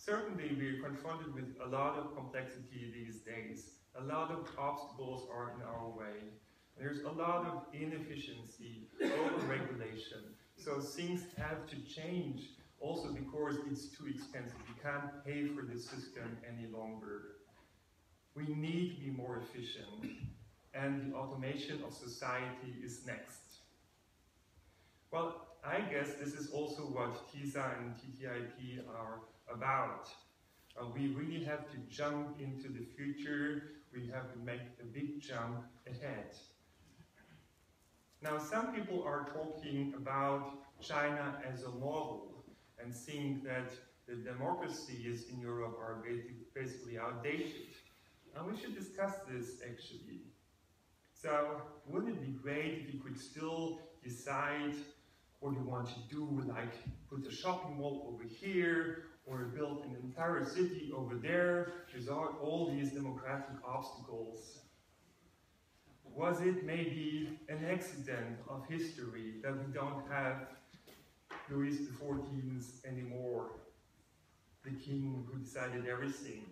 Certainly, we're confronted with a lot of complexity these days. A lot of obstacles are in our way. There's a lot of inefficiency, overregulation. So things have to change also because it's too expensive. We can't pay for the system any longer. We need to be more efficient, and the automation of society is next. Well, I guess this is also what TISA and TTIP are about. We really have to jump into the future. We have to make a big jump ahead. Now, some people are talking about China as a model and think that the democracies in Europe are basically outdated. And we should discuss this, actually. So, wouldn't it be great if you could still decide what you want to do, like put a shopping mall over here, or build an entire city over there, without all these democratic obstacles? Was it maybe an accident of history that we don't have Louis XIV anymore, the king who decided everything?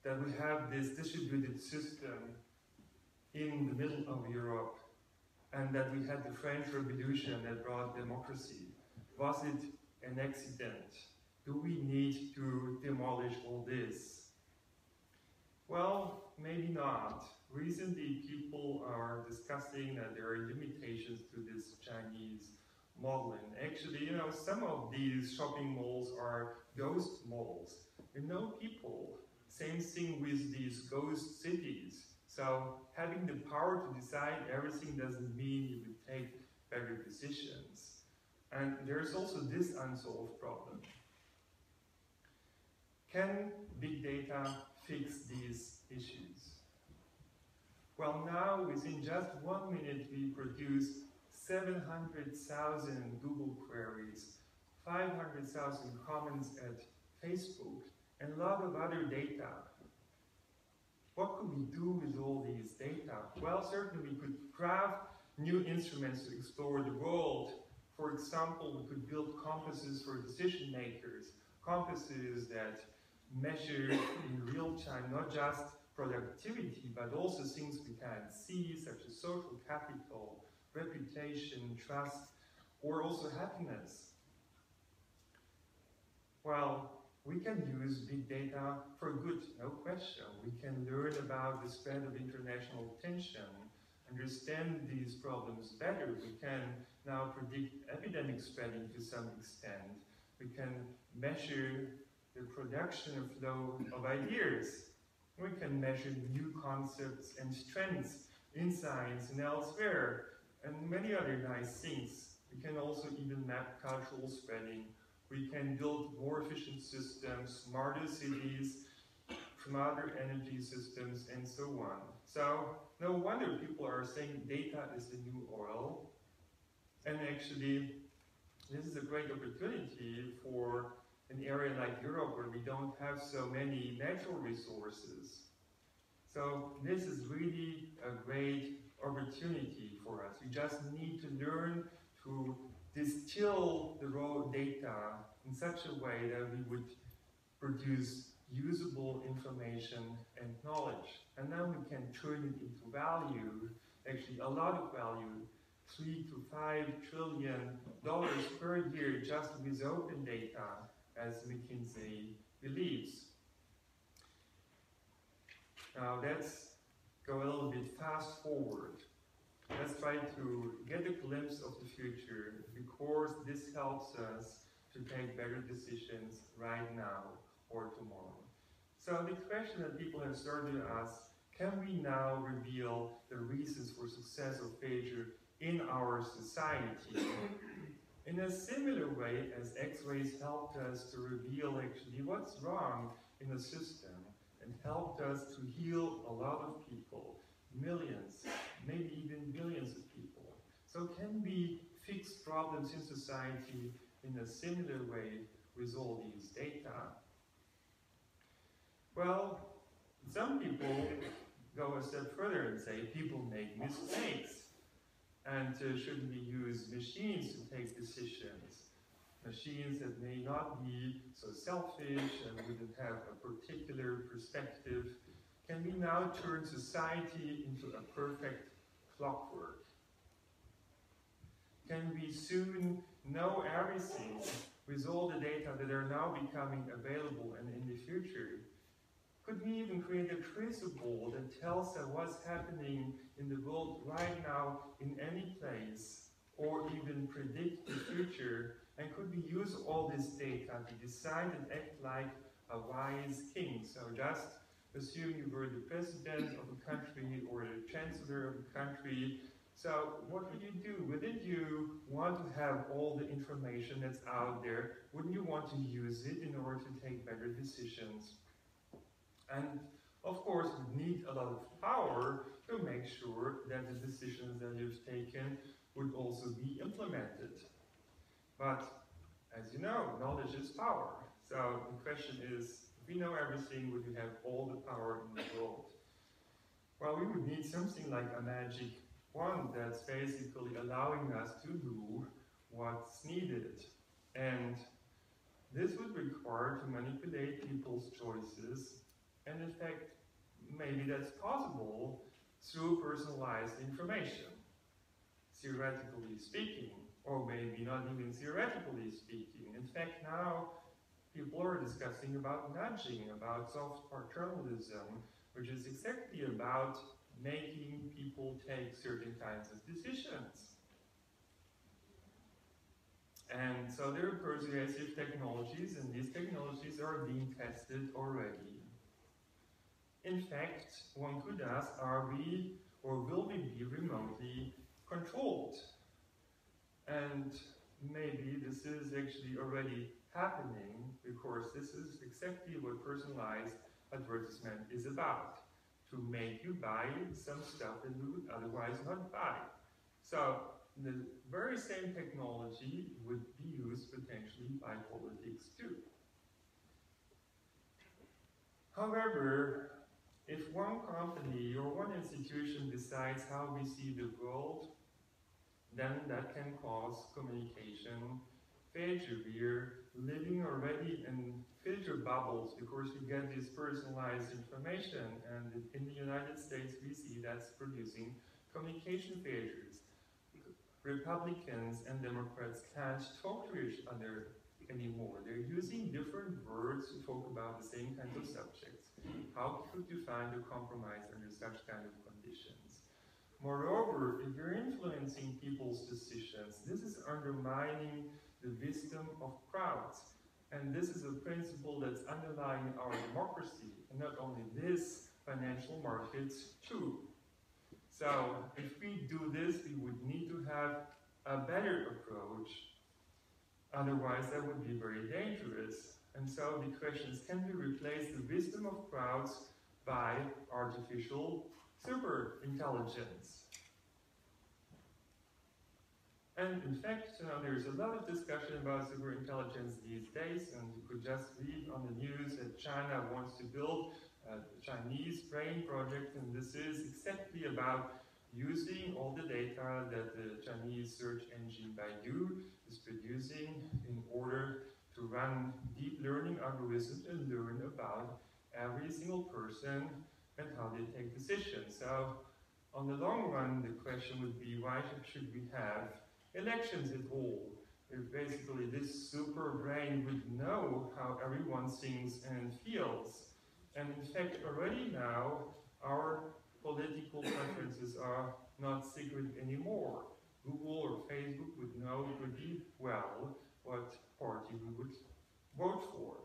That we have this distributed system in the middle of Europe, and that we had the French Revolution that brought democracy? Was it an accident? Do we need to demolish all this? Well, maybe not. Recently, people are discussing that there are limitations to this Chinese model. And actually, some of these shopping malls are ghost malls. There are no people. Same thing with these ghost cities. So having the power to decide everything doesn't mean you would take better decisions. And there's also this unsolved problem. Can big data fix these issues? Well, now within just 1 minute we produce 700,000 Google queries, 500,000 comments at Facebook, and a lot of other data. What could we do with all these data? Well, certainly we could craft new instruments to explore the world. For example, we could build compasses for decision makers, compasses that measure in real time not just productivity, but also things we can't see, such as social capital, reputation, trust, or also happiness. Well, we can use big data for good, no question. We can learn about the spread of international tension, understand these problems better. We can now predict epidemic spreading to some extent. We can measure the production and flow of ideas. We can measure new concepts and trends in science and elsewhere, and many other nice things. We can also even map cultural spreading. We can build more efficient systems, smarter cities, smarter energy systems, and so on. So, no wonder people are saying data is the new oil. And actually, this is a great opportunity for an area like Europe where we don't have so many natural resources. So this is really a great opportunity for us. We just need to learn to distill the raw data in such a way that we would produce usable information and knowledge. And then we can turn it into value, actually a lot of value, $3 to $5 trillion per year just with open data, as McKinsey believes. Now let's go a little bit fast forward. Let's try to get a glimpse of the future, because this helps us to take better decisions right now or tomorrow. So the question that people have started to ask, can we now reveal the reasons for success or failure in our society? In a similar way as X-rays helped us to reveal actually what's wrong in the system and helped us to heal a lot of people, millions, maybe even billions of people. So can we fix problems in society in a similar way with all these data? Well, some people go a step further and say people make mistakes, and shouldn't we use machines to take decisions? machines that may not be so selfish and wouldn't have a particular perspective, can we now turn society into a perfect clockwork? Can we soon know everything with all the data that are now becoming available and in the future? Could we even create a crystal ball that tells us what's happening in the world right now in any place, or even predict the future? And could we use all this data to decide and act like a wise king? So just assume you were the president of a country or the chancellor of a country. So what would you do? Wouldn't you want to have all the information that's out there? Wouldn't you want to use it in order to take better decisions? And of course, we need a lot of power to make sure that the decisions that you've taken would also be implemented. But as you know, knowledge is power. So the question is, if we know everything, would we have all the power in the world? Well, we would need something like a magic wand that's basically allowing us to do what's needed. And this would require to manipulate people's choices. And in fact, maybe that's possible through personalized information, theoretically speaking, or maybe not even theoretically speaking. In fact, now people are discussing about nudging, about soft paternalism, which is exactly about making people take certain kinds of decisions. And so there are persuasive technologies, and these technologies are being tested already. In fact, one could ask, are we or will we be remotely controlled? And maybe this is actually already happening, because this is exactly what personalized advertisement is about, to make you buy some stuff that you would otherwise not buy. So the very same technology would be used potentially by politics too. However, if one company or one institution decides how we see the world, then that can cause communication failure. We're living already in filter bubbles because we get this personalized information, and in the United States we see that's producing communication failures. Republicans and Democrats can't talk to each other anymore. They're using different words to talk about the same kinds of subjects. How could you find a compromise under such kind of conditions? Moreover, if you're influencing people's decisions, this is undermining the wisdom of crowds. And this is a principle that's underlying our democracy. And not only this, financial markets too. So if we do this, we would need to have a better approach. Otherwise, that would be very dangerous. And so the question is, can we replace the wisdom of crowds by artificial super intelligence? And in fact, there's a lot of discussion about super intelligence these days, and you could just read on the news that China wants to build a Chinese brain project, and this is exactly about using all the data that the Chinese search engine Baidu is producing in order to run deep learning algorithms and learn about every single person and how they take decisions. So on the long run, the question would be, why should we have elections at all? If basically this super brain would know how everyone thinks and feels. And in fact, already now, our political preferences are not secret anymore. Google or Facebook would know pretty well what party we would vote for.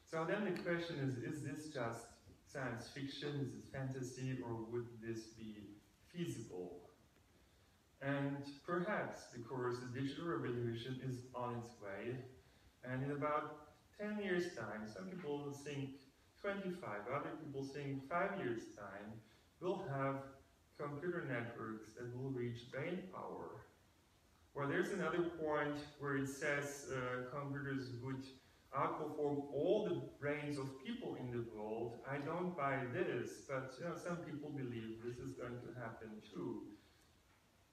So then the question is this just science fiction, is it fantasy, or would this be feasible? And perhaps, because the digital revolution is on its way, and in about 10 years' time, some people think 25, other people think 5 years' time, we'll have computer networks that will reach brain power. Well, there's another point where it says computers would outperform all the brains of people in the world. I don't buy this, but some people believe this is going to happen too.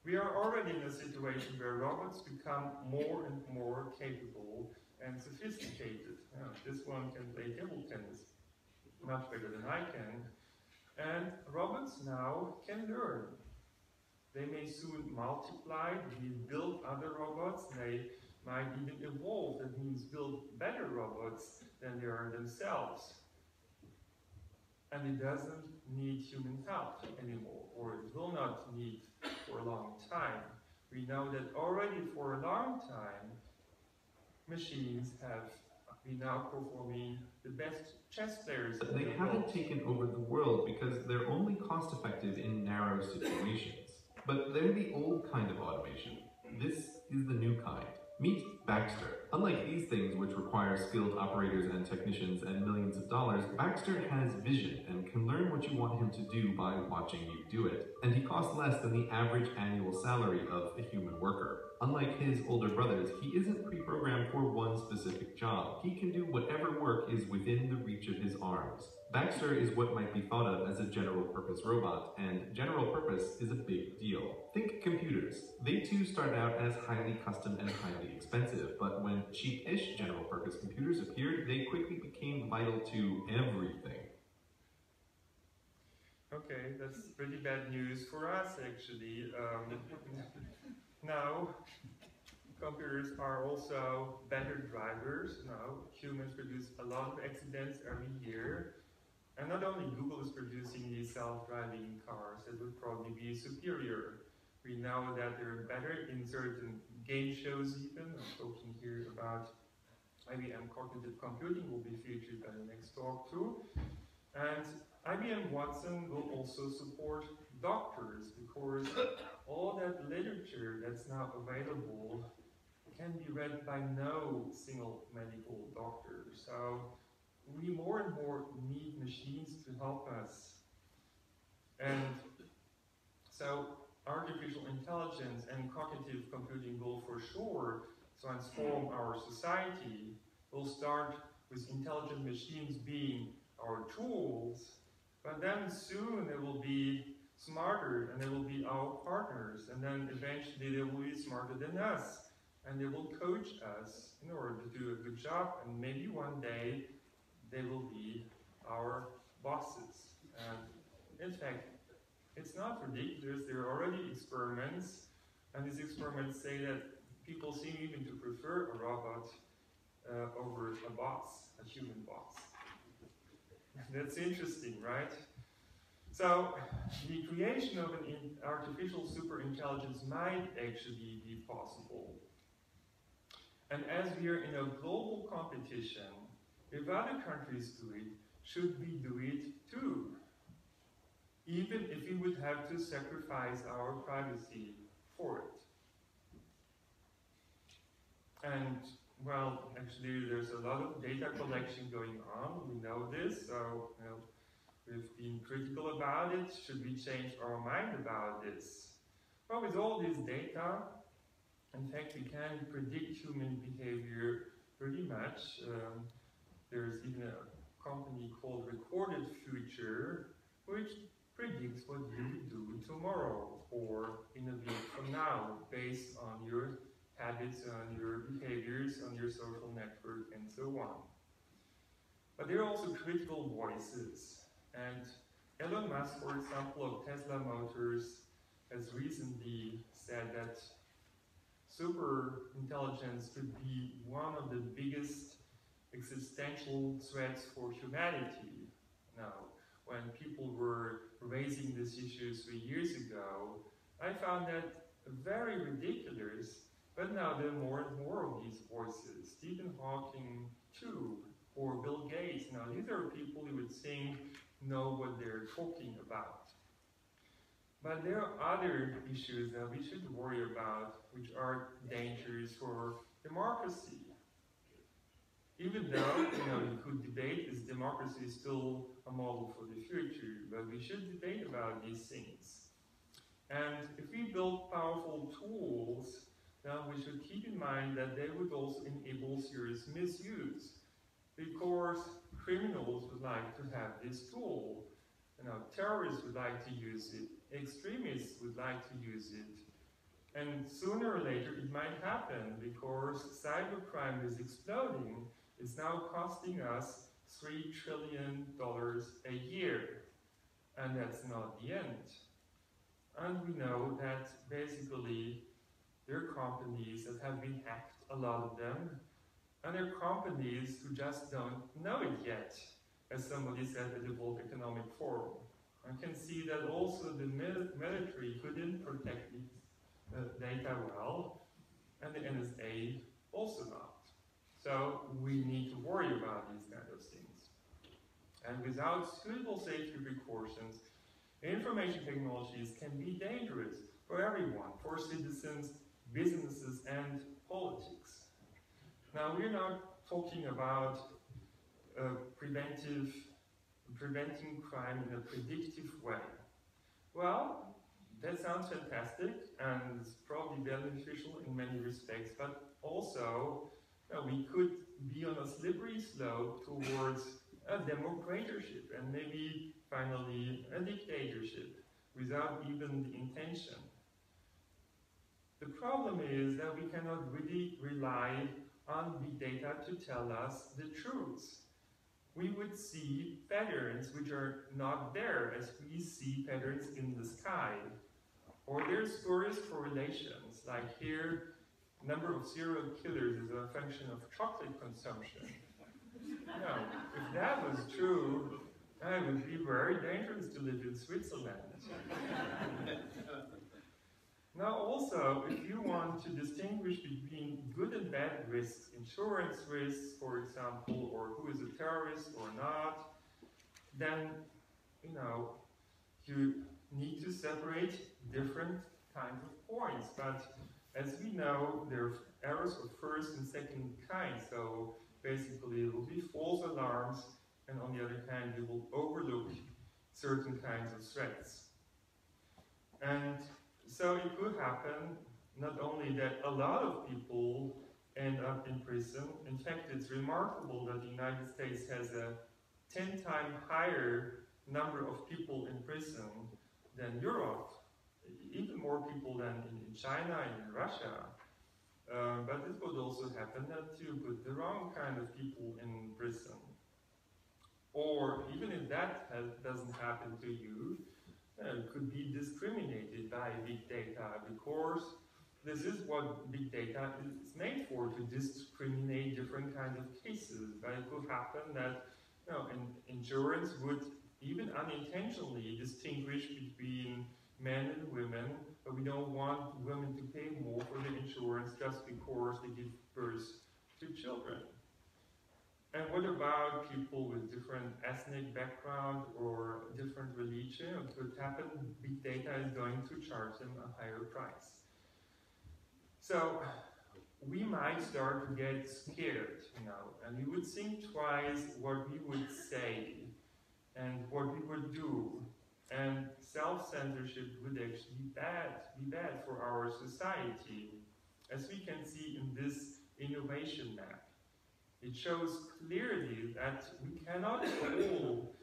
We are already in a situation where robots become more and more capable and sophisticated. This one can play table tennis much better than I can. And robots now can learn. They may soon multiply, we build other robots, they might even evolve, that means build better robots than they are themselves. And it doesn't need human help anymore, or it will not need for a long time. We know that already for a long time, machines have been now performing the best chess players. They haven't taken over the world because they're only cost effective in narrow situations. But they're the old kind of automation. This is the new kind. Meet Baxter. Unlike these things which require skilled operators and technicians and millions of dollars, Baxter has vision and can learn what you want him to do by watching you do it. And he costs less than the average annual salary of a human worker. Unlike his older brothers, he isn't pre-programmed for one specific job. He can do whatever work is within the reach of his arms. Baxter is what might be thought of as a general-purpose robot, and general purpose is a big deal. Think computers. They too started out as highly custom and highly expensive, but when cheap-ish general-purpose computers appeared, they quickly became vital to everything. Okay, that's pretty bad news for us, actually. Now, computers are also better drivers. Now, humans produce a lot of accidents every year. And not only Google is producing these self-driving cars that would probably be superior. We know that they're better in certain game shows even. I'm talking here about IBM cognitive computing will be featured by the next talk too. And IBM Watson will also support doctors because all that literature that's now available can be read by no single medical doctor. So we more and more need machines to help us. And so artificial intelligence and cognitive computing will for sure transform our society. We'll start with intelligent machines being our tools, but then soon they will be smarter and they will be our partners, and then eventually they will be smarter than us, and they will coach us in order to do a good job, and maybe one day they will be our bosses. And in fact, it's not ridiculous. There are already experiments, and these experiments say that people seem even to prefer a robot over a boss, a human boss. That's interesting, right? So the creation of an artificial superintelligence might actually be possible. And as we are in a global competition, if other countries do it, should we do it too? Even if we would have to sacrifice our privacy for it. And, well, actually there's a lot of data collection going on, we know this, so we've been critical about it. Should we change our mind about this? Well, with all this data, in fact, we can predict human behavior pretty much. There's even a company called Recorded Future, which predicts what you will do tomorrow or in a week from now, based on your habits, on your behaviors, on your social network, and so on. But there are also critical voices. And Elon Musk, for example, of Tesla Motors, has recently said that super intelligence could be one of the biggest existential threats for humanity. Now, when people were raising these issues 3 years ago, I found that very ridiculous, but now there are more and more of these voices. Stephen Hawking, too, or Bill Gates. Now, these are people you would think know what they're talking about. But there are other issues that we should worry about, which are dangers for democracy. Even though, you could debate, is democracy still a model for the future? But we should debate about these things. And if we build powerful tools, then we should keep in mind that they would also enable serious misuse. Because criminals would like to have this tool. Terrorists would like to use it. Extremists would like to use it. And sooner or later it might happen because cybercrime is exploding. It's now costing us $3 trillion a year. And that's not the end. And we know that basically there are companies that have been hacked, a lot of them, and there are companies who just don't know it yet, as somebody said at the World Economic Forum. I can see that also the military couldn't protect this data well, and the NSA also not. So we need to worry about these kind of things. And without suitable safety precautions, information technologies can be dangerous for everyone, for citizens, businesses, and politics. Now, we're not talking about preventing crime in a predictive way. Well, that sounds fantastic and it's probably beneficial in many respects, but also we could be on a slippery slope towards a democratorship and maybe finally a dictatorship without even the intention. The problem is that we cannot really rely on big data to tell us the truth. We would see patterns which are not there as we see patterns in the sky. Or there's spurious correlations, like here, number of serial killers is a function of chocolate consumption. Now, if that was true, it would be very dangerous to live in Switzerland. Now also, if you want to distinguish between good and bad risks, insurance risks, for example, or who is a terrorist or not, then, you need to separate different kinds of points. But as we know, there are errors of first and second kind, so basically it will be false alarms, and on the other hand, we will overlook certain kinds of threats. And so it could happen not only that a lot of people end up in prison. In fact, it's remarkable that the United States has a 10 times higher number of people in prison than Europe, even more people than in China and in Russia. But it could also happen that you put the wrong kind of people in prison. Or even if that doesn't happen to you, could be discriminated by big data, because this is what big data is made for, to discriminate different kinds of cases. But it could happen that insurance would even unintentionally distinguish between men and women, but we don't want women to pay more for the insurance just because they give birth to children. And what about people with different ethnic background or different religion? It could happen, big data is going to charge them a higher price. So we might start to get scared, and we would think twice what we would say and what we would do. And self-censorship would actually be bad for our society. As we can see in this innovation map, it shows clearly that we cannot all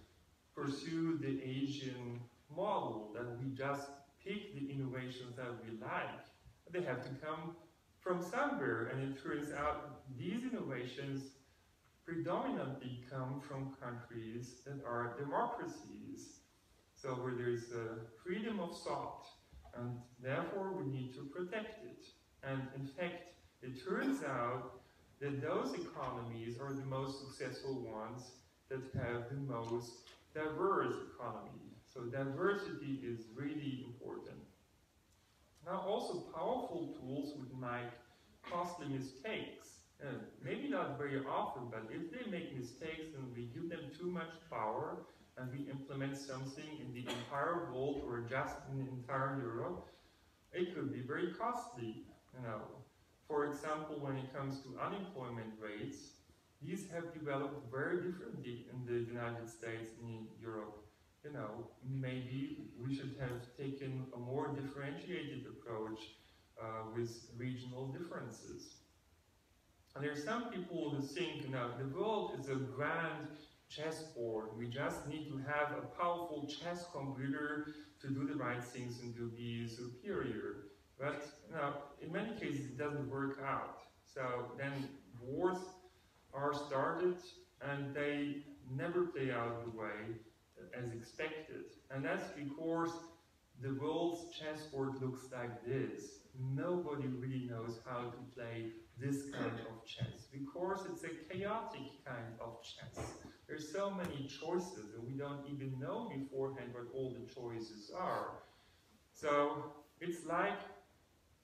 pursue the Asian model, that we just pick the innovations that we like. They have to come from somewhere, and it turns out these innovations predominantly come from countries that are democracies, so where there's freedom of thought, and therefore we need to protect it. And in fact, it turns out that those economies are the most successful ones that have the most diverse economy. So diversity is really important. Now also powerful tools would make costly mistakes. Maybe not very often, but if they make mistakes and we give them too much power and we implement something in the entire world or just in the entire Europe, it could be very costly. For example, when it comes to unemployment rates, these have developed very differently in the United States and in Europe. Maybe we should have taken a more differentiated approach with regional differences. And there are some people who think, the world is a grand chessboard. We just need to have a powerful chess computer to do the right things and to be superior. But in many cases it doesn't work out. So then wars are started and they never play out the way as expected. And that's because the world's chessboard looks like this. Nobody really knows how to play this kind of chess because it's a chaotic kind of chess. There's so many choices and we don't even know beforehand what all the choices are. So it's like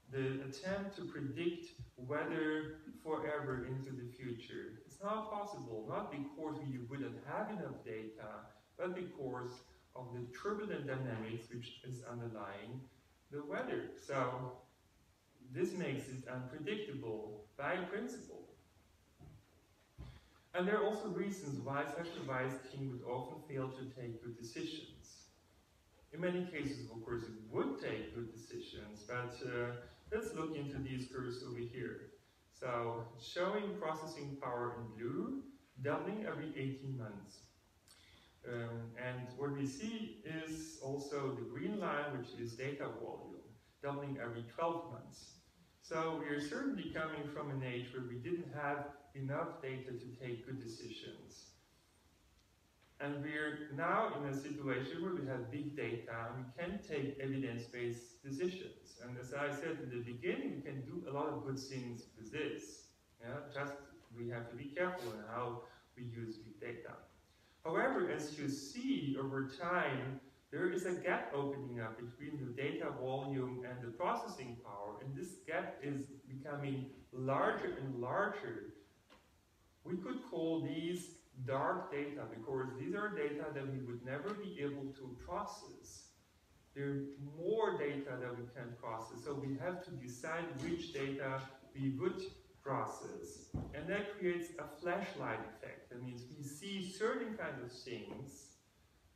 the attempt to predict weather forever into the future. It's not possible, not because we wouldn't have enough data, but because of the turbulent dynamics which is underlying the weather. So this makes it unpredictable by principle. And there are also reasons why such a wise king would often fail to take good decisions. In many cases, of course, it would take good decisions, but let's look into these curves over here. So, showing processing power in blue, doubling every 18 months. And what we see is also the green line, which is data volume, doubling every 12 months. So we are certainly coming from an age where we didn't have enough data to take good decisions. And we're now in a situation where we have big data and we can take evidence-based decisions. And as I said in the beginning, we can do a lot of good things with this. Just we have to be careful in how we use big data. However, as you see over time, there is a gap opening up between the data volume and the processing power, and this gap is becoming larger and larger. We could call these dark data because these are data that we would never be able to process. There are more data that we can process, so we have to decide which data we would process. And that creates a flashlight effect. That means we see certain kinds of things,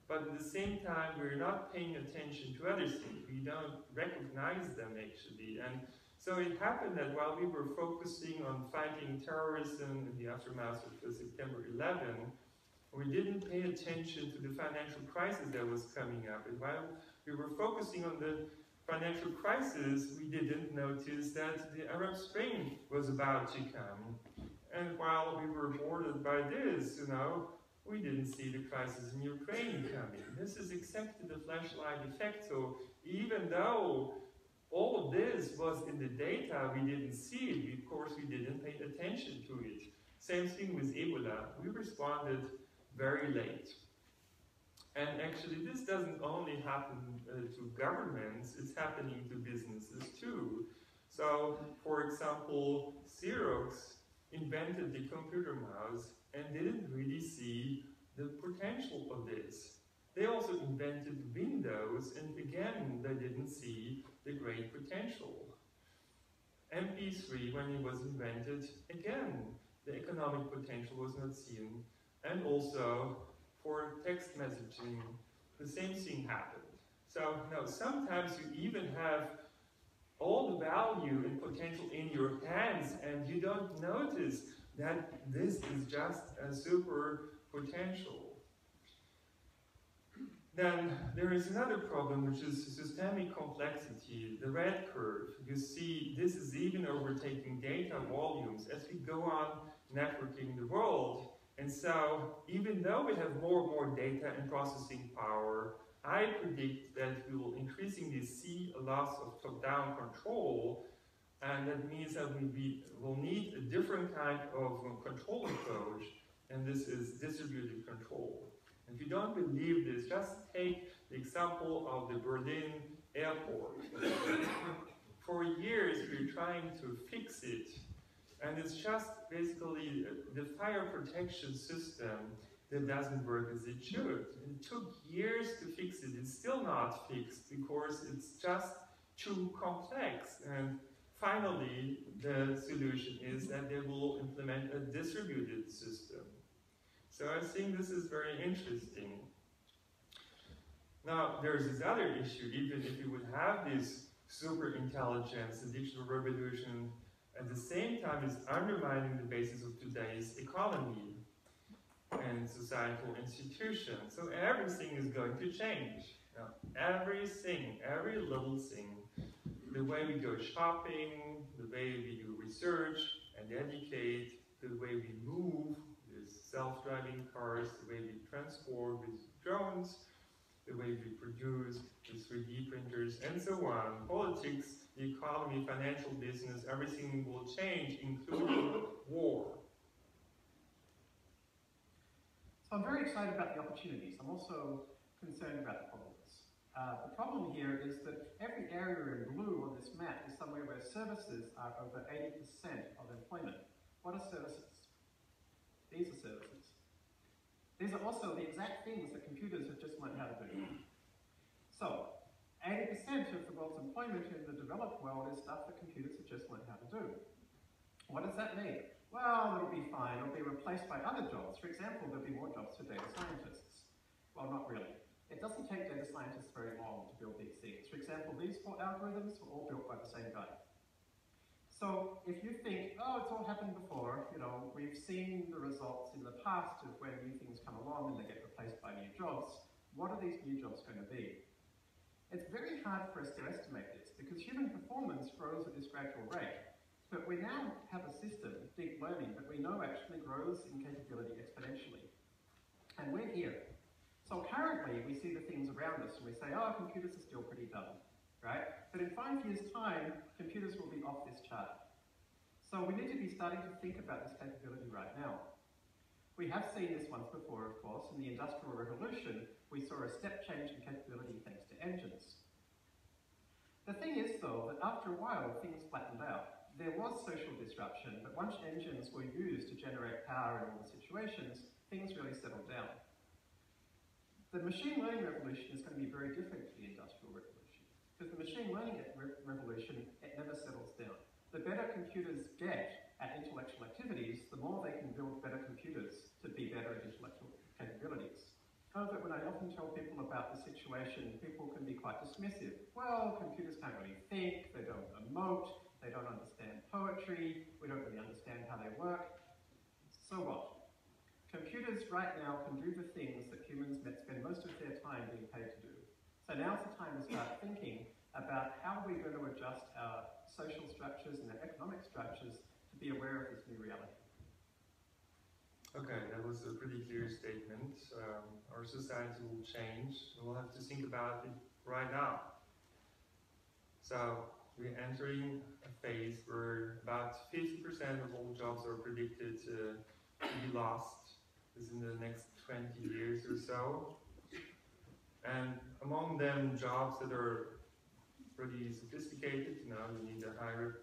but at the same time we're not paying attention to other things. We don't recognize them actually. And so it happened that while we were focusing on fighting terrorism in the aftermath of September 11, we didn't pay attention to the financial crisis that was coming up. And while we were focusing on the financial crisis, we didn't notice that the Arab Spring was about to come. And while we were bothered by this, we didn't see the crisis in Ukraine coming. This is exactly the flashlight effect. So even though all of this was in the data, we didn't see it because we didn't pay attention to it. Same thing with Ebola. We responded very late. And actually, this doesn't only happen to governments, it's happening to businesses too. So, for example, Xerox invented the computer mouse and didn't really see the potential of this. They also invented Windows, and again, they didn't see the great potential. MP3, when it was invented, again, the economic potential was not seen. And also, for text messaging, the same thing happened. So, sometimes you even have all the value and potential in your hands, and you don't notice that this is just a super potential. Then there is another problem, which is systemic complexity, the red curve. You see, this is even overtaking data volumes as we go on networking the world. And so, even though we have more and more data and processing power, I predict that we will increasingly see a loss of top-down control, and that means that we will need a different kind of control approach, and this is distributed control. If you don't believe this, just take the example of the Berlin airport. For years, we're trying to fix it, and it's just basically the fire protection system that doesn't work as it should. It took years to fix it. It's still not fixed because it's just too complex. And finally, the solution is that they will implement a distributed system. So I think this is very interesting. Now, there's this other issue. Even if you would have this super intelligence, the digital revolution, at the same time is undermining the basis of today's economy and societal institutions. So everything is going to change. Now, everything, every little thing. the way we go shopping, the way we do research and educate, the way we move with self-driving cars, the way we transport with drones, the way we produce with 3D printers, and so on. Politics, the economy, financial business, everything will change, including war. So I'm very excited about the opportunities. I'm also concerned about the problems. The problem here is that every area in blue on this map is somewhere where services are over 80% of employment. What are services? These are services. These are also the exact things that computers have just learned how to do. So, 80% of the world's employment in the developed world is stuff that computers have just learned how to do. What does that mean? Well, it'll be fine. It'll be replaced by other jobs. For example, there'll be more jobs for data scientists. Well, not really. It doesn't take data scientists very long to build these things. For example, these 4 algorithms were all built by the same guy. So if you think, oh, it's all happened before, we've seen the results in the past of when new things come along and they get replaced by new jobs, what are these new jobs going to be? It's very hard for us to estimate this because human performance grows at this gradual rate. But we now have a system, deep learning, that we know actually grows in capability exponentially. And we're here. So currently, we see the things around us and we say, oh, computers are still pretty dumb, right? But in 5 years' time, computers will be off this chart. So we need to be starting to think about this capability right now. We have seen this once before, of course. In the Industrial Revolution, we saw a step change in capability thanks to engines. The thing is, though, that after a while, things flattened out. There was social disruption, but once engines were used to generate power in all the situations, things really settled down. The machine learning revolution is going to be very different to the industrial revolution. Because the machine learning revolution, it never settles down. The better computers get at intellectual activities, the more they can build better computers to be better at intellectual capabilities. However, when I often tell people about the situation, people can be quite dismissive. Well, computers can't really think, they don't emote, they don't understand poetry, we don't really understand how they work. So what? Computers right now can do the things that humans spend most of their time being paid to do. So now's the time to start thinking about how we're going to adjust our social structures and our economic structures to be aware of this new reality. Okay, that was a pretty clear statement. Our society will change. We'll have to think about it right now. So we're entering a phase where about 50% of all jobs are predicted to be lost within the next 20 years or so. And among them, jobs that are pretty sophisticated, you need a higher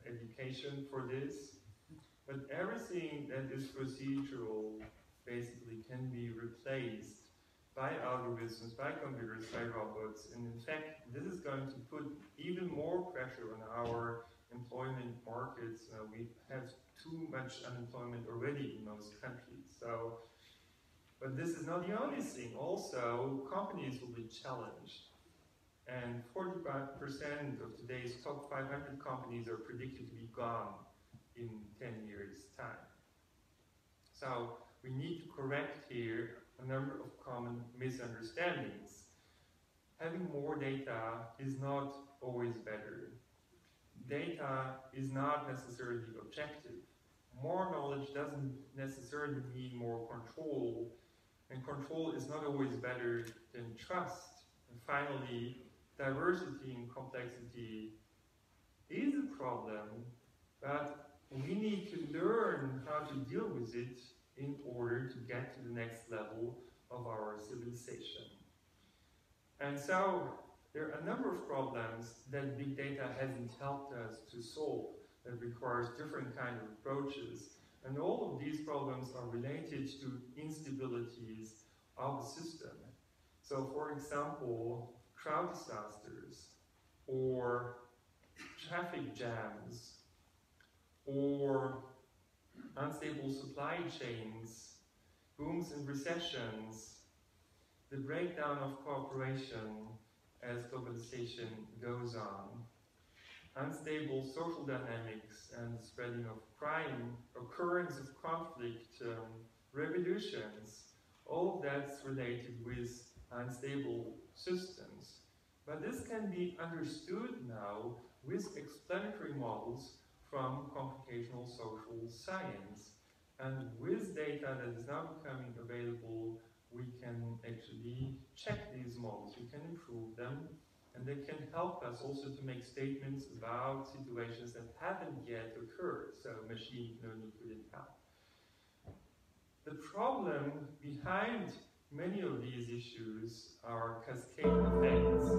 education for this. But everything that is procedural basically can be replaced by algorithms, by computers, by robots. And in fact, this is going to put even more pressure on our employment markets. We have too much unemployment already in most countries. But this is not the only thing. Also, companies will be challenged. And 45% of today's top 500 companies are predicted to be gone in 10 years' time. So we need to correct here a number of common misunderstandings. Having more data is not always better. Data is not necessarily objective. More knowledge doesn't necessarily mean more control, and control is not always better than trust. And finally, diversity and complexity is a problem, but we need to learn how to deal with it in order to get to the next level of our civilization. And so, there are a number of problems that big data hasn't helped us to solve that requires different kinds of approaches. And all of these problems are related to instabilities of the system. So, for example, crowd disasters, or traffic jams, or unstable supply chains, booms and recessions, the breakdown of cooperation as globalization goes on, unstable social dynamics and the spreading of crime, occurrence of conflict, revolutions, all of that's related with unstable systems. But this can be understood now with explanatory models from computational social science. And with data that is now becoming available, we can actually check these models, we can improve them, and they can help us also to make statements about situations that haven't yet occurred, so machine learning could help. The problem behind many of these issues are cascade effects.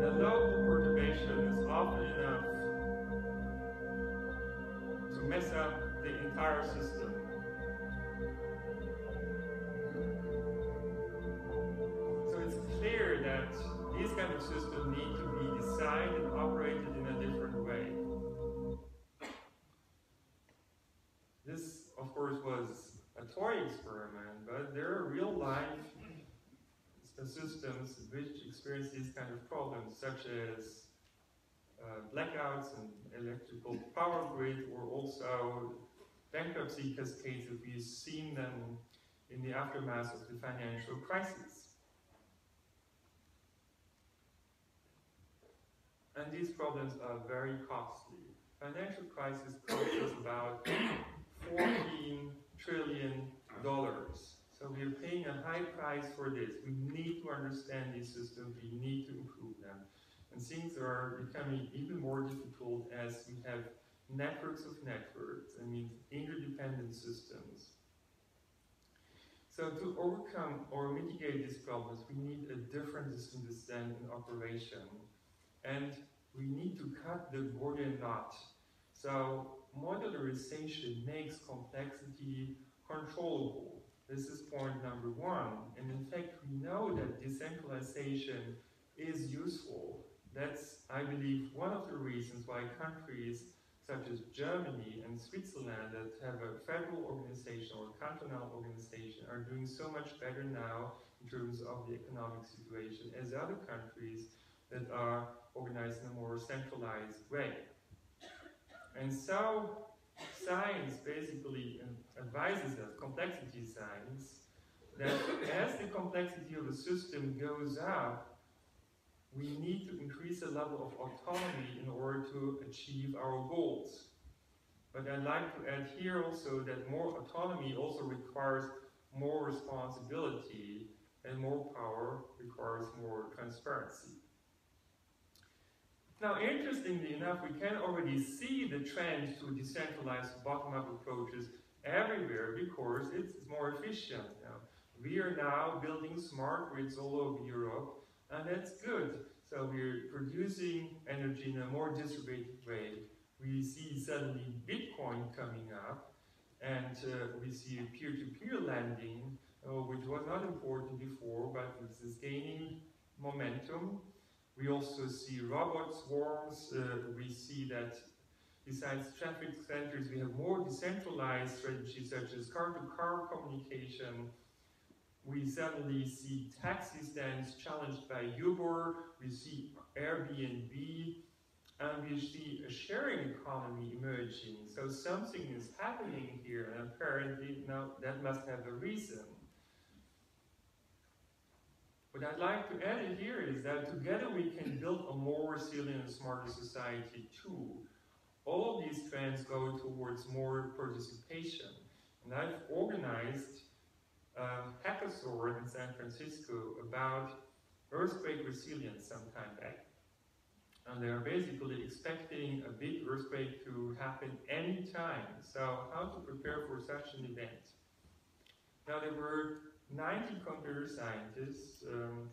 The local perturbation is often enough to mess up the entire system. So it's clear that these kind of systems need to be designed and operated in a different way. This, of course, was a toy experiment, but there are real-life systems which experience these kind of problems, such as blackouts and electrical power grid, or also bankruptcy cascades if we've seen them in the aftermath of the financial crisis. And these problems are very costly. Financial crisis costs us about $14 trillion. So we're paying a high price for this. We need to understand these systems, we need to improve them. And things are becoming even more difficult as we have networks of networks, I mean interdependent systems. So to overcome or mitigate these problems, we need a different system design and operation. And we need to cut the Gordian knot. So modularization makes complexity controllable. This is point number one. And in fact, we know that decentralization is useful. That's, I believe, one of the reasons why countries such as Germany and Switzerland that have a federal organization or cantonal organization are doing so much better now in terms of the economic situation as other countries that are organized in a more centralized way. And so science basically advises us, complexity science, that as the complexity of a system goes up, we need to increase the level of autonomy in order to achieve our goals. But I'd like to add here also that more autonomy also requires more responsibility, and more power requires more transparency. Now, interestingly enough, we can already see the trend to decentralized bottom-up approaches everywhere because it's more efficient. Now, we are now building smart grids all over Europe, and that's good. So we're producing energy in a more distributed way. We see suddenly Bitcoin coming up, and we see peer-to-peer lending, which was not important before, but is gaining momentum. We also see robot swarms. We see that besides traffic centers, we have more decentralized strategies such as car-to-car communication. We suddenly see taxi stands challenged by Uber. We see Airbnb. And we see a sharing economy emerging. So something is happening here, and apparently now that must have a reason. What I'd like to add here is that together we can build a more resilient and smarter society too. All of these trends go towards more participation. And I've organized a hackathon in San Francisco about earthquake resilience some time back. And they're basically expecting a big earthquake to happen anytime. So how to prepare for such an event? Now there were 90 computer scientists,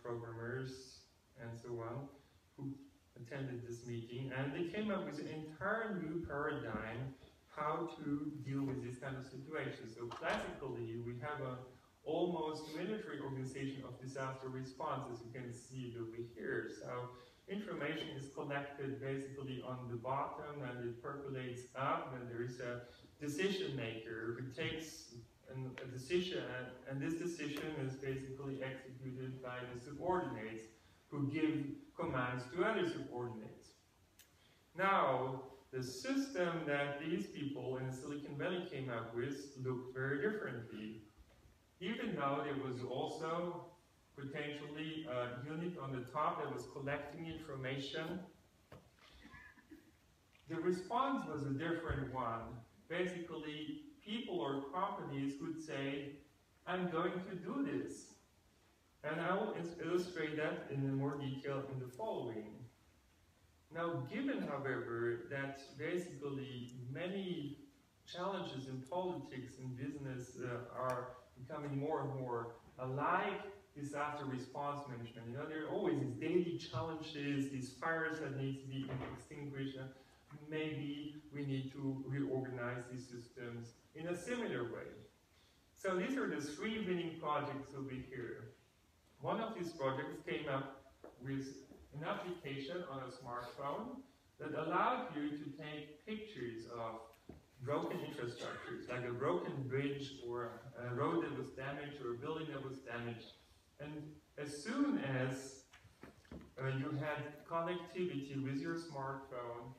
programmers, and so on, who attended this meeting, and they came up with an entire new paradigm how to deal with this kind of situation. So classically, we have an almost military organization of disaster response, as you can see it over here. So information is collected basically on the bottom, and it percolates up, and there is a decision maker who takes a decision, and this decision is basically executed by the subordinates who give commands to other subordinates. Now, the system that these people in Silicon Valley came up with looked very differently. even though there was also potentially a unit on the top that was collecting information. The response was a different one. Basically, people or companies would say, I'm going to do this. And I will illustrate that in more detail in the following. Now, given, however, that basically many challenges in politics and business are becoming more and more alike disaster response management. You know, there are always these daily challenges, these fires that need to be extinguished. Maybe we need to reorganize these systems in a similar way. So these are the three winning projects over here. One of these projects came up with an application on a smartphone that allowed you to take pictures of broken infrastructures, like a broken bridge or a road that was damaged or a building that was damaged. And as soon as you had connectivity with your smartphone,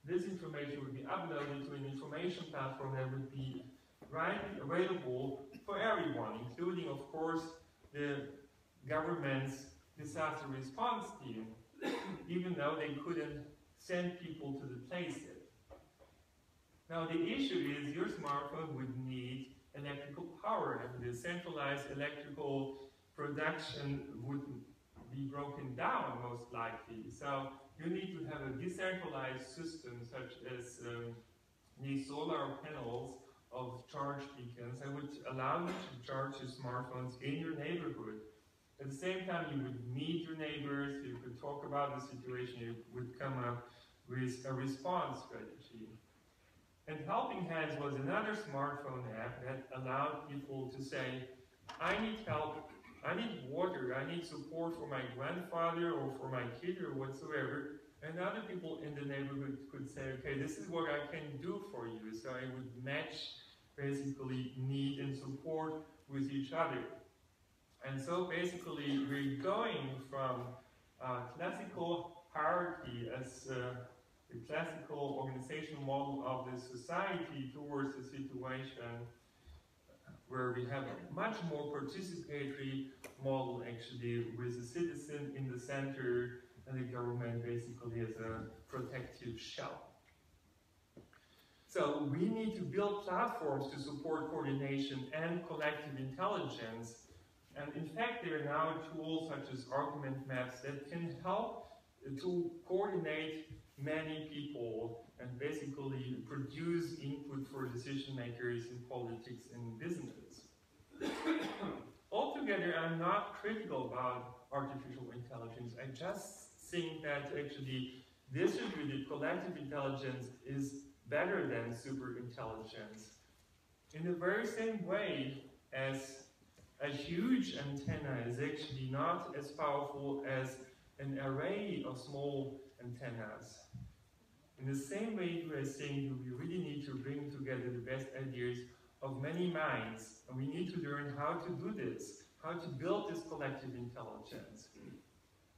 this information would be uploaded to an information platform that would be available for everyone, including, of course, the government's disaster response team, even though they couldn't send people to the place yet. Now, the issue is your smartphone would need electrical power, and the centralized electrical production would be broken down, most likely. So you need to have a decentralized system, such as these solar panels of charge beacons that would allow you to charge your smartphones in your neighborhood. At the same time, you would meet your neighbors, you could talk about the situation, you would come up with a response strategy. And Helping Hands was another smartphone app that allowed people to say, I need help, I need water, I need support for my grandfather or for my kid or whatsoever. And other people in the neighborhood could say, okay, this is what I can do for you. So I would match basically need and support with each other. And so basically we're going from classical hierarchy as the classical organizational model of the society towards a situation where we have a much more participatory model, actually, with the citizen in the center and the government basically as a protective shell. So we need to build platforms to support coordination and collective intelligence. And in fact, there are now tools such as argument maps that can help to coordinate many people and basically produce input for decision makers in politics and business. Altogether, I'm not critical about artificial intelligence. I just think that actually distributed collective intelligence is better than super intelligence. In the very same way as a huge antenna is actually not as powerful as an array of small antennas. In the same way, I think we really need to bring together the best ideas of many minds, and we need to learn how to do this, how to build this collective intelligence.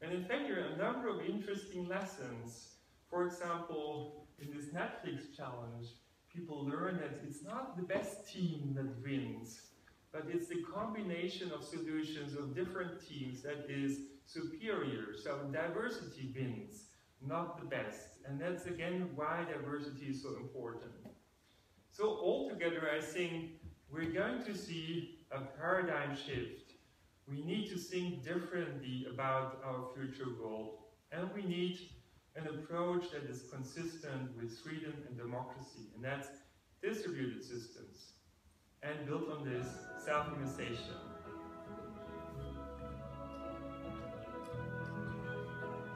And in fact, there are a number of interesting lessons. For example, in this Netflix challenge, people learn that it's not the best team that wins, but it's the combination of solutions of different teams that is superior. So diversity wins, not the best. And that's again why diversity is so important. So altogether, I think we're going to see a paradigm shift. We need to think differently about our future world, and we need an approach that is consistent with freedom and democracy, and that's distributed systems, and built on this, self-organization.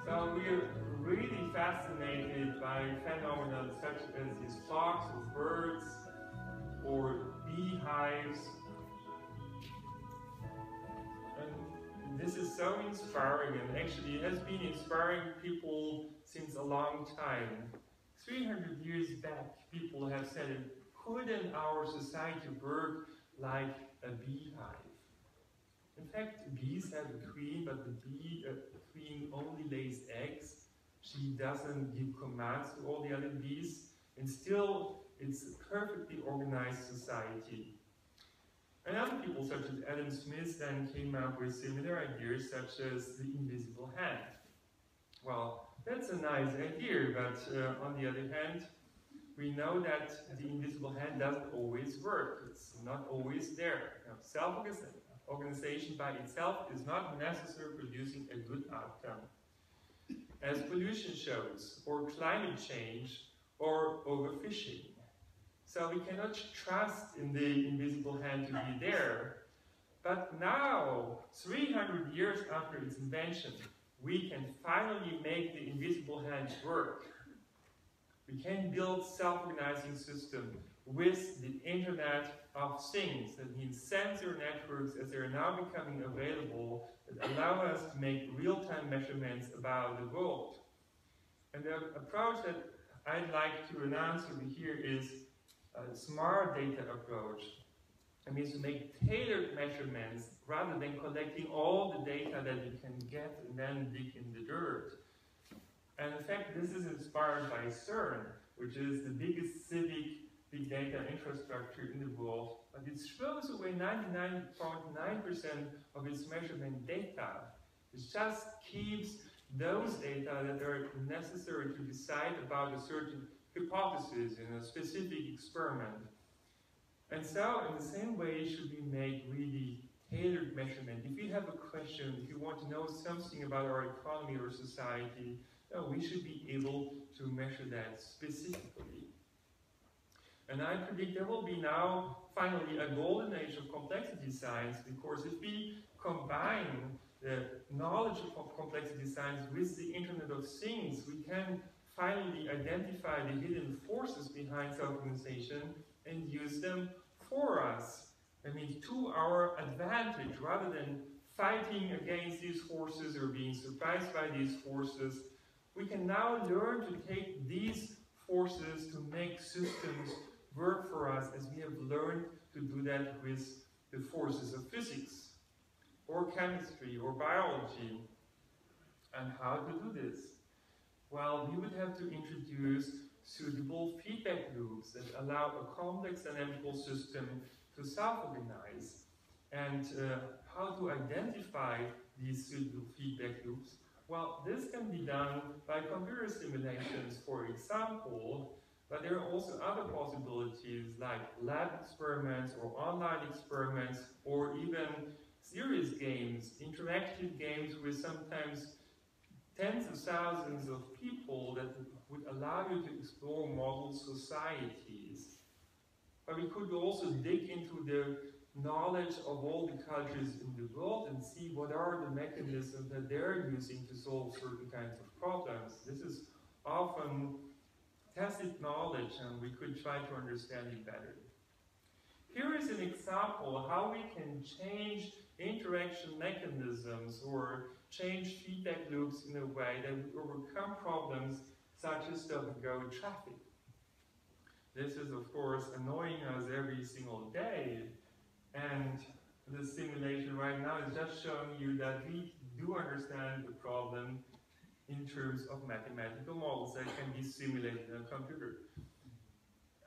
So we're really fascinated by phenomena such as these flocks of birds or beehives. And this is so inspiring, and actually it has been inspiring people since a long time. 300 years back, people have said, couldn't our society work like a beehive? In fact, bees have a queen, but the queen only lays eggs. She doesn't give commands to all the other bees, and still it's a perfectly organized society. And other people, such as Adam Smith, then came up with similar ideas, such as the invisible hand. Well, that's a nice idea, but on the other hand, we know that the invisible hand doesn't always work. It's not always there. Self-organization by itself is not necessarily producing a good outcome. As pollution shows, or climate change, or overfishing. So we cannot trust in the invisible hand to be there. But now, 300 years after its invention, we can finally make the invisible hand work. We can build self-organizing systems with the Internet of Things. That means sensor networks, as they are now becoming available, that allow us to make real-time measurements about the world. And the approach that I'd like to announce over here is a smart data approach. It means to make tailored measurements rather than collecting all the data that you can get and then dig in the dirt. And in fact, this is inspired by CERN, which is the biggest civic big data infrastructure in the world, but it throws away 99.9% of its measurement data. It just keeps those data that are necessary to decide about a certain hypothesis in a specific experiment. And so, in the same way, should we make really tailored measurement. If you have a question, if you want to know something about our economy or society, we should be able to measure that specifically. And I predict there will be now, finally, a golden age of complexity science, because if we combine the knowledge of complexity science with the Internet of Things, we can finally identify the hidden forces behind self-organization and use them for us. I mean, to our advantage, rather than fighting against these forces or being surprised by these forces, we can now learn to take these forces to make systems work for us, as we have learned to do that with the forces of physics, or chemistry, or biology. And how to do this? Well, we would have to introduce suitable feedback loops that allow a complex dynamical system to self-organize. And how to identify these suitable feedback loops? Well, this can be done by computer simulations, for example, but there are also other possibilities like lab experiments or online experiments, or even serious games, interactive games with sometimes tens of thousands of people that would allow you to explore model societies. But we could also dig into the knowledge of all the cultures in the world and see what are the mechanisms that they're using to solve certain kinds of problems. This is often tacit knowledge, and we could try to understand it better. Here is an example of how we can change interaction mechanisms or change feedback loops in a way that would overcome problems such as stop-and-go traffic. This is, of course, annoying us every single day, and the simulation right now is just showing you that we do understand the problem in terms of mathematical models that can be simulated in a computer.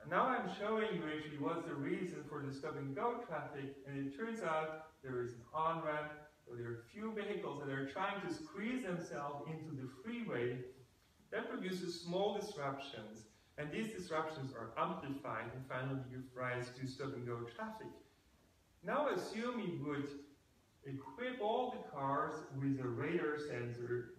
And now I'm showing you actually what's the reason for the stop-and-go traffic, and it turns out there is an on-ramp, or there are few vehicles that are trying to squeeze themselves into the freeway. That produces small disruptions, and these disruptions are amplified and finally give rise to stop-and-go traffic. Now assume we would equip all the cars with a radar sensor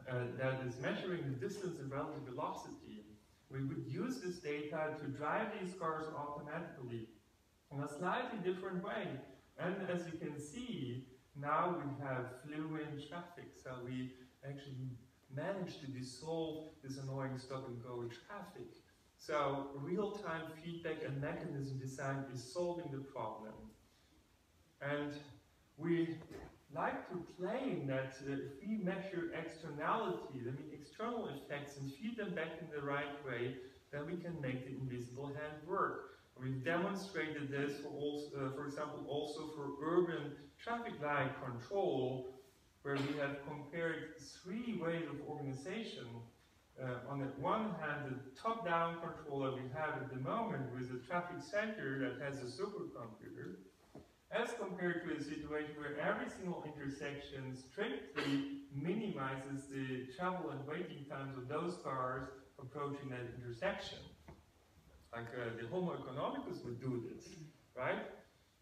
that is measuring the distance and relative velocity. We would use this data to drive these cars automatically in a slightly different way. And as you can see, now we have fluent traffic. So we actually managed to dissolve this annoying stop-and-go traffic. So real-time feedback and mechanism design is solving the problem. And we like to claim that if we measure externalities, I mean external effects, and feed them back in the right way, then we can make the invisible hand work. We've demonstrated this, for example, also for urban traffic light control, where we have compared 3 ways of organization. On the one hand, the top-down control that we have at the moment with a traffic center that has a supercomputer. as compared to a situation where every single intersection strictly minimizes the travel and waiting times of those cars approaching that intersection. Like the Homo economicus would do this, right?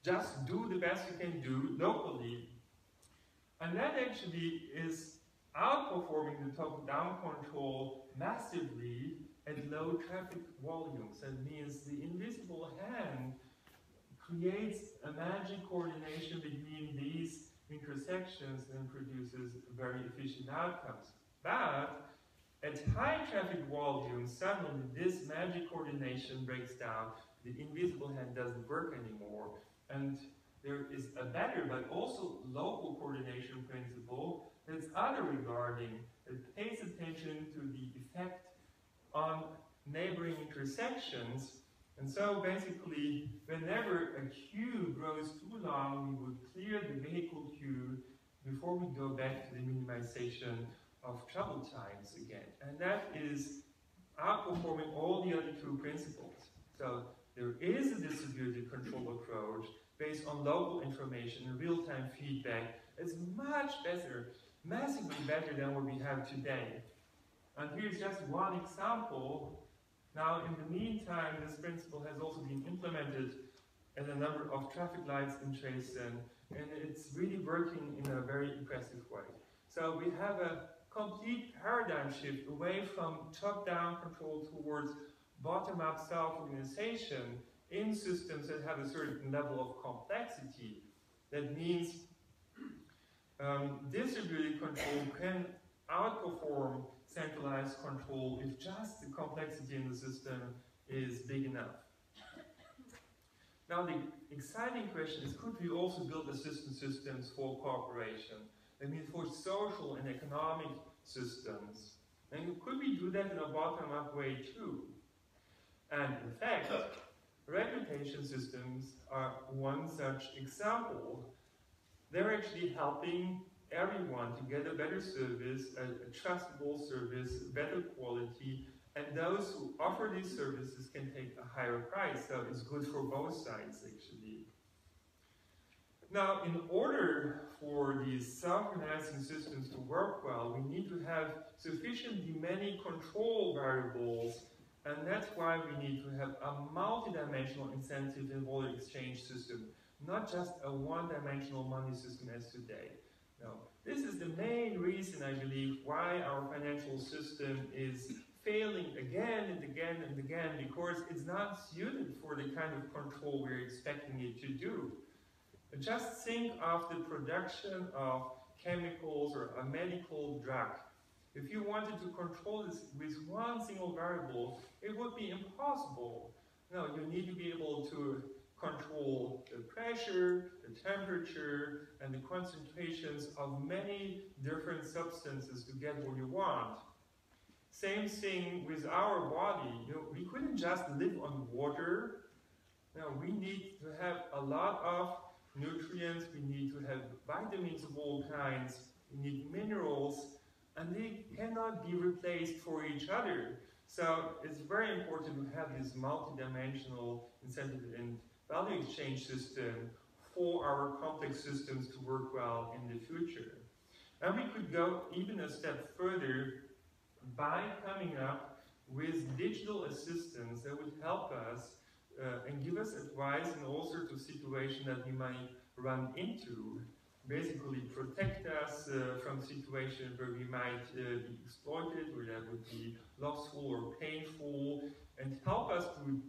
Just do the best you can do locally. And that actually is outperforming the top-down control massively at low traffic volumes. That means the invisible hand creates a magic coordination between these intersections and produces very efficient outcomes. But at high traffic volumes, suddenly this magic coordination breaks down. The invisible hand doesn't work anymore. And there is a better but also local coordination principle that's other regarding. It pays attention to the effect on neighboring intersections. And so basically, whenever a queue grows too long, we would clear the vehicle queue before we go back to the minimization of travel times again. And that is outperforming all the other two principles. So there is a distributed control approach based on local information and real-time feedback. It's much better, massively better than what we have today. And here's just one example. Now, in the meantime, this principle has also been implemented at a number of traffic lights in Dresden, and it's really working in a very impressive way. So we have a complete paradigm shift away from top-down control towards bottom-up self-organization in systems that have a certain level of complexity. That means distributed control can outperform centralized control if just the complexity in the system is big enough. Now the exciting question is, could we also build assistance systems for cooperation? I mean, for social and economic systems. And could we do that in a bottom-up way too? And in fact, reputation systems are one such example. They're actually helping everyone to get a better service, a trustable service, better quality, and those who offer these services can take a higher price, so it's good for both sides actually. Now, in order for these self-organizing systems to work well, we need to have sufficiently many control variables, and that's why we need to have a multidimensional incentive and value exchange system, not just a one-dimensional money system as today. No, this is the main reason, I believe, why our financial system is failing again and again and again, because it's not suited for the kind of control we're expecting it to do. Just think of the production of chemicals or a medical drug. If you wanted to control this with one single variable, it would be impossible. No, you need to be able to control the pressure, the temperature, and the concentrations of many different substances to get what you want. Same thing with our body. We couldn't just live on water. No, we need to have a lot of nutrients, we need to have vitamins of all kinds, we need minerals, and they cannot be replaced for each other. So it's very important to have this multidimensional incentive and value exchange system for our complex systems to work well in the future. And we could go even a step further by coming up with digital assistants that would help us and give us advice in all sorts of situations that we might run into. Basically protect us from situations where we might be exploited, or that would be lossful or painful, and help us to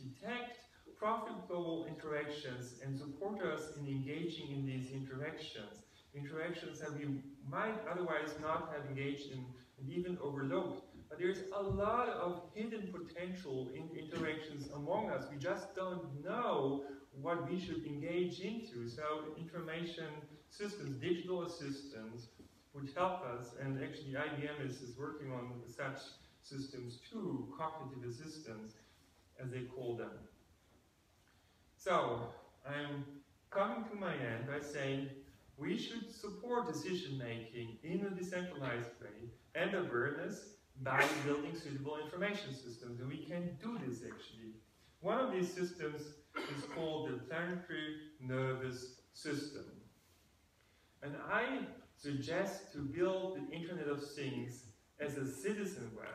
detect profitable interactions and support us in engaging in these interactions. Interactions that we might otherwise not have engaged in and even overlooked. But there's a lot of hidden potential in interactions among us. We just don't know what we should engage into. So information systems, digital assistants would help us, and actually IBM is working on such systems too, cognitive assistants, as they call them. So I'm coming to my end by saying we should support decision-making in a decentralized way and awareness by building suitable information systems. And we can do this actually. One of these systems is called the planetary nervous system. And I suggest to build the Internet of Things as a citizen web.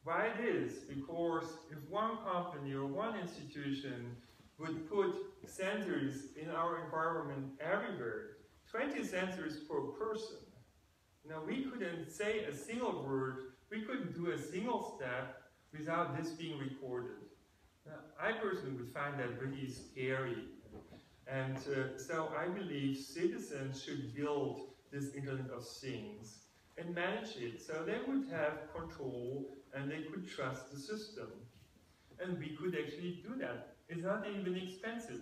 Why this? Because if one company or one institution would put sensors in our environment everywhere, 20 sensors per person, now we couldn't say a single word, we couldn't do a single step without this being recorded. Now, I personally would find that really scary. And so I believe citizens should build this Internet of Things and manage it so they would have control and they could trust the system. And we could actually do that. It's not even expensive.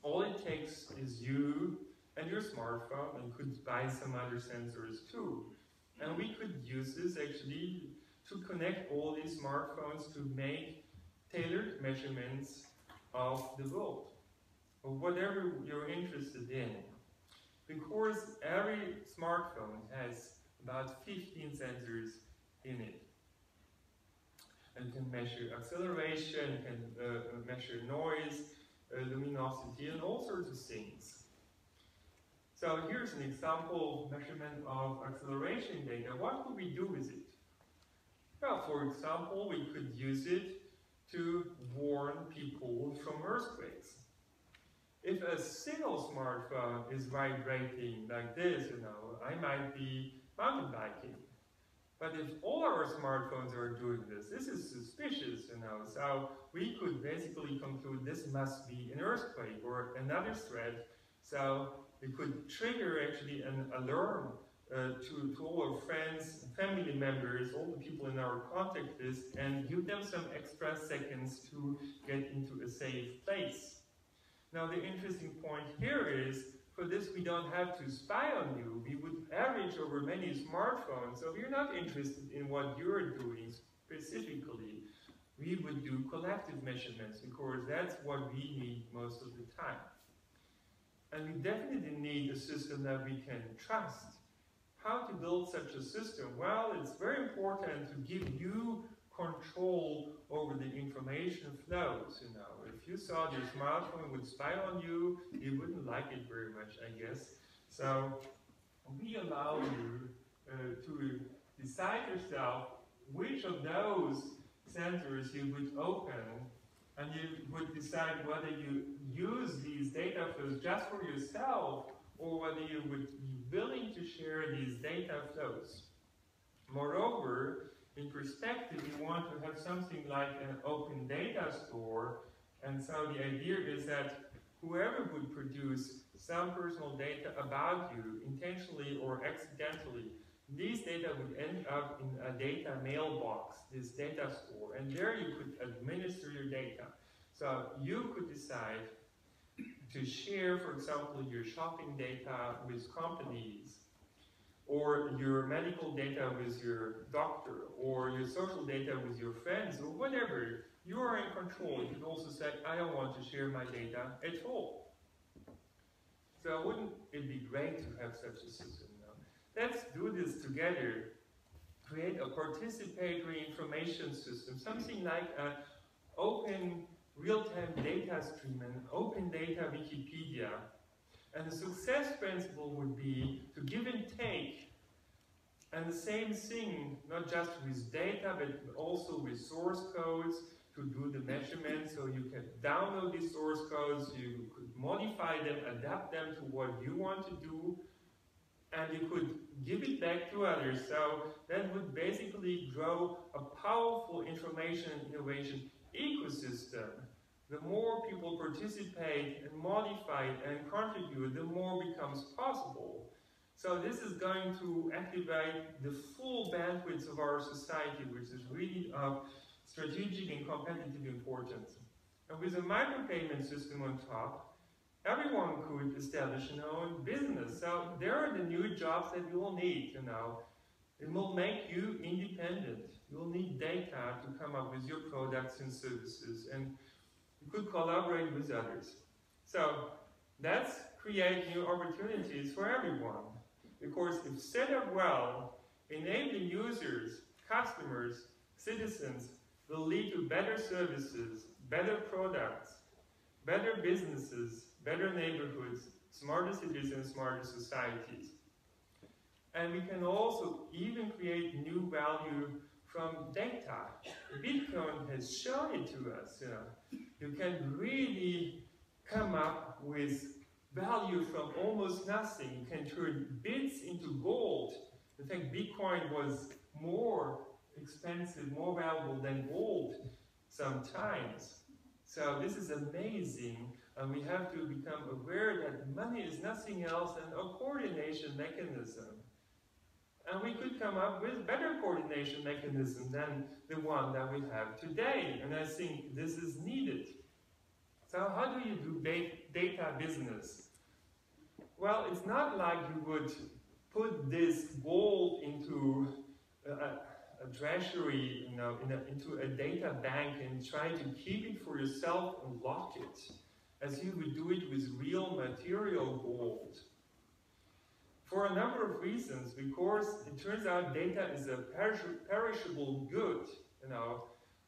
All it takes is you and your smartphone, and could buy some other sensors too. And we could use this actually to connect all these smartphones to make tailored measurements of the world, or whatever you're interested in. Because every smartphone has about 15 sensors in it. And can measure acceleration, can measure noise, luminosity, and all sorts of things. So here's an example measurement of acceleration data. What could we do with it? Well, for example, we could use it to warn people from earthquakes. If a single smartphone is vibrating like this, I might be mountain biking. But if all our smartphones are doing this, this is suspicious, So we could basically conclude this must be an earthquake or another threat. So we could trigger actually an alarm to all our friends, family members, all the people in our contact list, and give them some extra seconds to get into a safe place. Now the interesting point here is, for this we don't have to spy on you. We would average over many smartphones, so we're not interested in what you're doing specifically. We would do collective measurements because that's what we need most of the time. And we definitely need a system that we can trust. How to build such a system? Well, it's very important to give you control over the information flows. If you thought your smartphone would spy on you, you wouldn't like it very much, I guess. So we allow you to decide yourself which of those sensors you would open, and you would decide whether you use these data flows just for yourself or whether you would be willing to share these data flows. Moreover, in perspective, you want to have something like an open data store, and so the idea is that whoever would produce some personal data about you, intentionally or accidentally, these data would end up in a data mailbox, this data store, and there you could administer your data. So you could decide to share, for example, your shopping data with companies, or your medical data with your doctor, or your social data with your friends, or whatever. You are in control. You can also say, I don't want to share my data at all. So wouldn't it be great to have such a system now? Let's do this together. Create a participatory information system, something like an open real-time data stream, an open data Wikipedia. And the success principle would be to give and take. And the same thing, not just with data, but also with source codes to do the measurements. So you can download these source codes, you could modify them, adapt them to what you want to do, and you could give it back to others. So that would basically grow a powerful information and innovation ecosystem. The more people participate and modify and contribute, the more becomes possible. So this is going to activate the full bandwidth of our society, which is really of strategic and competitive importance. And with a micropayment system on top, everyone could establish an own business. So there are the new jobs that you will need, It will make you independent. You will need data to come up with your products and services, and you could collaborate with others. So let's create new opportunities for everyone. Because if set up well, enabling users, customers, citizens will lead to better services, better products, better businesses, better neighborhoods, smarter cities and smarter societies. And we can also even create new value from data. Bitcoin has shown it to us. You can really come up with value from almost nothing. You can turn bits into gold. In fact, Bitcoin was more expensive, more valuable than gold sometimes. So this is amazing, and we have to become aware that money is nothing else than a coordination mechanism. And we could come up with better coordination mechanism than the one that we have today. And I think this is needed. So how do you do data business? Well, it's not like you would put this gold into a treasury, into a data bank and try to keep it for yourself and lock it, as you would do it with real material gold. For a number of reasons, because it turns out data is a perishable good.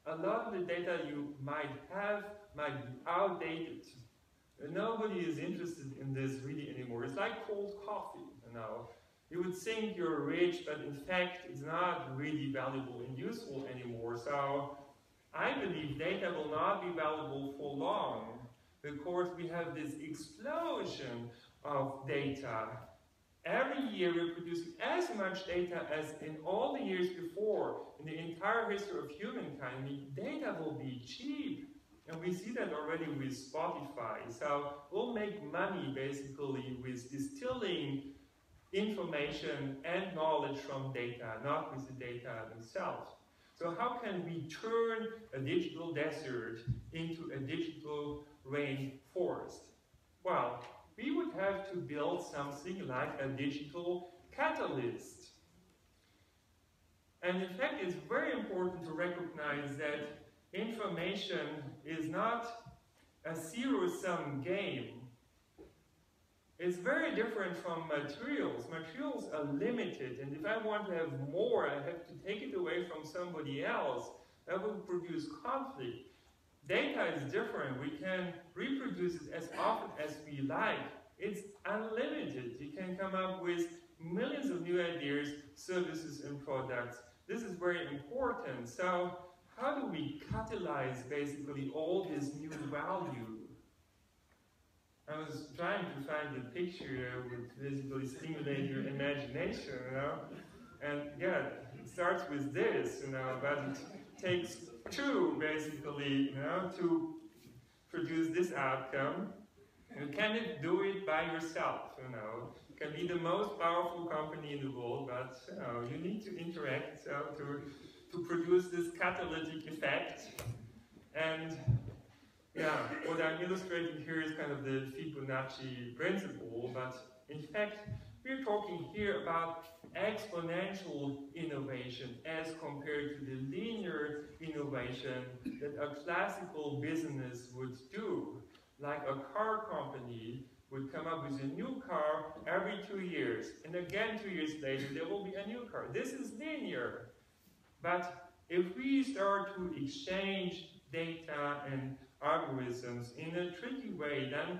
A lot of the data you might have might be outdated. Nobody is interested in this really anymore. It's like cold coffee. You would think you're rich, but in fact, it's not really valuable and useful anymore. So I believe data will not be valuable for long, because we have this explosion of data. Every year we're producing as much data as in all the years before. In the entire history of humankind, data will be cheap. And we see that already with Spotify. So we'll make money basically with distilling information and knowledge from data, not with the data themselves. So how can we turn a digital desert into a digital rainforest? Well, we would have to build something like a digital catalyst. And in fact, it's very important to recognize that information is not a zero-sum game. It's very different from materials. Materials are limited, and if I want to have more, I have to take it away from somebody else. That will produce conflict. Data is different. We can reproduce it as often as we like. It's unlimited. You can come up with millions of new ideas, services, and products. This is very important. So how do we catalyze basically all this new value? I was trying to find a picture that would basically stimulate your imagination, And yeah, it starts with this, but it takes two, basically, to produce this outcome. You can't do it by yourself, You can be the most powerful company in the world, but, you need to interact to produce this catalytic effect. And yeah, what I'm illustrating here is kind of the Fibonacci principle, but in fact, we're talking here about exponential innovation as compared to the linear innovation that a classical business would do. Like a car company would come up with a new car every 2 years, and again 2 years later there will be a new car. This is linear. But if we start to exchange data and algorithms in a tricky way, then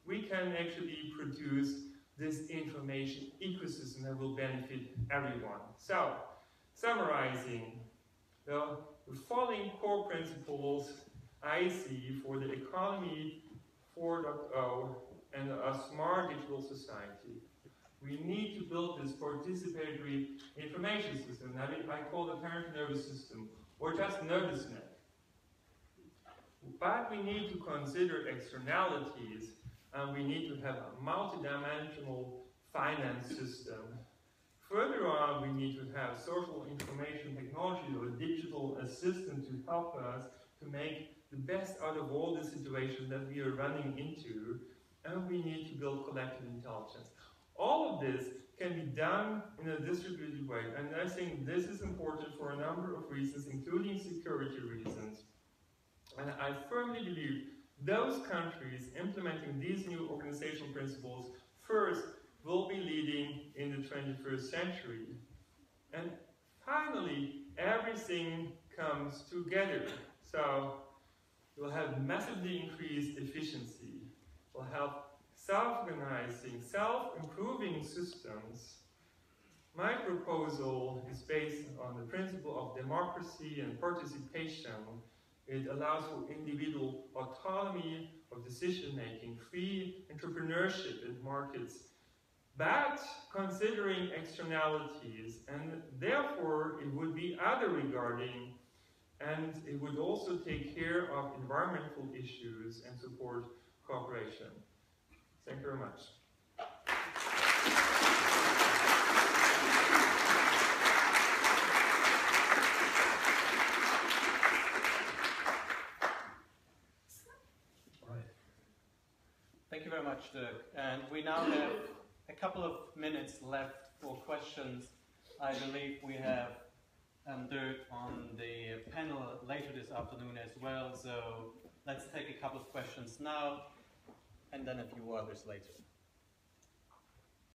we can actually produce this information ecosystem that will benefit everyone. So, summarizing, the following core principles I see for the economy 4.0 and a smart digital society. We need to build this participatory information system that I call the parent nervous system, or just nervous net. But we need to consider externalities, and we need to have a multidimensional finance system. Further on, we need to have social information technology or a digital assistant to help us to make the best out of all the situations that we are running into, and we need to build collective intelligence. All of this can be done in a distributed way, and I think this is important for a number of reasons, including security reasons. And I firmly believe those countries implementing these new organizational principles first will be leading in the 21st century. And finally, everything comes together. So We'll have massively increased efficiency. We'll have self-organizing, self-improving systems. My proposal is based on the principle of democracy and participation. It allows for individual autonomy of decision-making, free entrepreneurship in markets, but considering externalities, and therefore it would be other regarding, and it would also take care of environmental issues and support cooperation. Thank you very much. Thank you very much, Dirk. And we now have a couple of minutes left for questions. I believe we have Dirk on the panel later this afternoon as well, so let's take a couple of questions now and then a few others later.